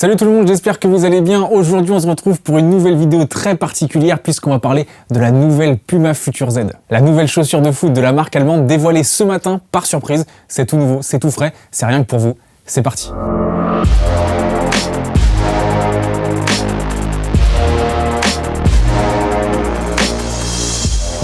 Salut tout le monde, j'espère que vous allez bien. Aujourd'hui, on se retrouve pour une nouvelle vidéo très particulière puisqu'on va parler de la nouvelle Puma Future Z. La nouvelle chaussure de foot de la marque allemande dévoilée ce matin par surprise. C'est tout nouveau, c'est tout frais, c'est rien que pour vous. C'est parti.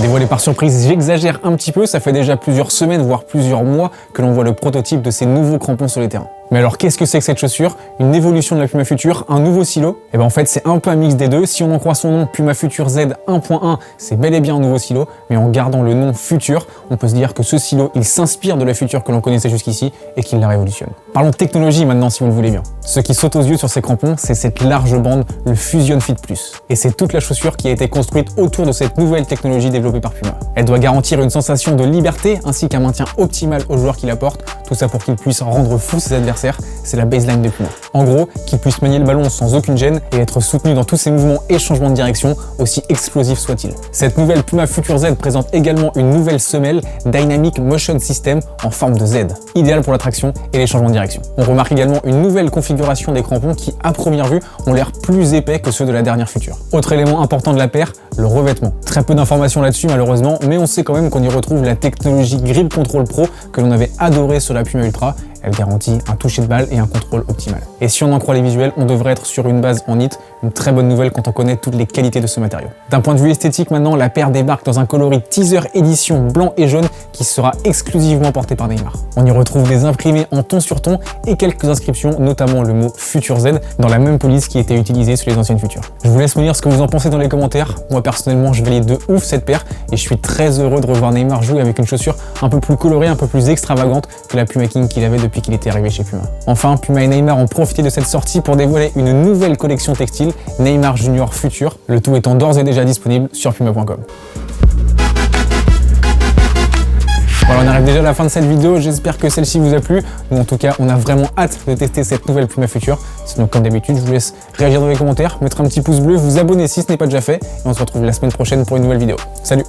Dévoilé par surprise, j'exagère un petit peu, ça fait déjà plusieurs semaines, voire plusieurs mois que l'on voit le prototype de ces nouveaux crampons sur les terrains. Mais alors qu'est-ce que c'est que cette chaussure? Une évolution de la Puma Future, un nouveau silo? Et ben en fait c'est un peu un mix des deux. Si on en croit son nom, Puma Future Z 1.1, c'est bel et bien un nouveau silo, mais en gardant le nom Future, on peut se dire que ce silo, il s'inspire de la Future que l'on connaissait jusqu'ici et qu'il la révolutionne. Parlons technologie maintenant si vous le voulez bien. Ce qui saute aux yeux sur ces crampons, c'est cette large bande, le Fusion Fit Plus. Et c'est toute la chaussure qui a été construite autour de cette nouvelle technologie développée par Puma. Elle doit garantir une sensation de liberté ainsi qu'un maintien optimal aux joueurs qui la portent, tout ça pour qu'ils puissent rendre fous ses adversaires. C'est la baseline de Puma. En gros, qu'il puisse manier le ballon sans aucune gêne et être soutenu dans tous ses mouvements et changements de direction, aussi explosifs soient-ils. Cette nouvelle Puma Future Z présente également une nouvelle semelle Dynamic Motion System en forme de Z, idéale pour la traction et les changements de direction. On remarque également une nouvelle configuration des crampons qui, à première vue, ont l'air plus épais que ceux de la dernière Future. Autre élément important de la paire, le revêtement. Très peu d'informations là-dessus malheureusement, mais on sait quand même qu'on y retrouve la technologie Grip Control Pro que l'on avait adoré sur la Puma Ultra. Elle garantit un toucher de balle et un contrôle optimal. Et si on en croit les visuels, on devrait être sur une base en knit, une très bonne nouvelle quand on connaît toutes les qualités de ce matériau. D'un point de vue esthétique maintenant, la paire débarque dans un coloris teaser édition blanc et jaune qui sera exclusivement porté par Neymar. On y retrouve des imprimés en ton sur ton et quelques inscriptions, notamment le mot Future Z, dans la même police qui était utilisée sur les anciennes Futures. Je vous laisse me dire ce que vous en pensez dans les commentaires. Moi personnellement, je valide de ouf cette paire et je suis très heureux de revoir Neymar jouer avec une chaussure un peu plus colorée, un peu plus extravagante que la Puma King qu'il avait depuis qu'il était arrivé chez Puma. Enfin, Puma et Neymar ont profité de cette sortie pour dévoiler une nouvelle collection textile, Neymar Junior Future, le tout étant d'ores et déjà disponible sur puma.com. Voilà, on arrive déjà à la fin de cette vidéo, j'espère que celle-ci vous a plu. Nous en tout cas, on a vraiment hâte de tester cette nouvelle Puma Future. Sinon, comme d'habitude, je vous laisse réagir dans les commentaires, mettre un petit pouce bleu, vous abonner si ce n'est pas déjà fait, et on se retrouve la semaine prochaine pour une nouvelle vidéo. Salut!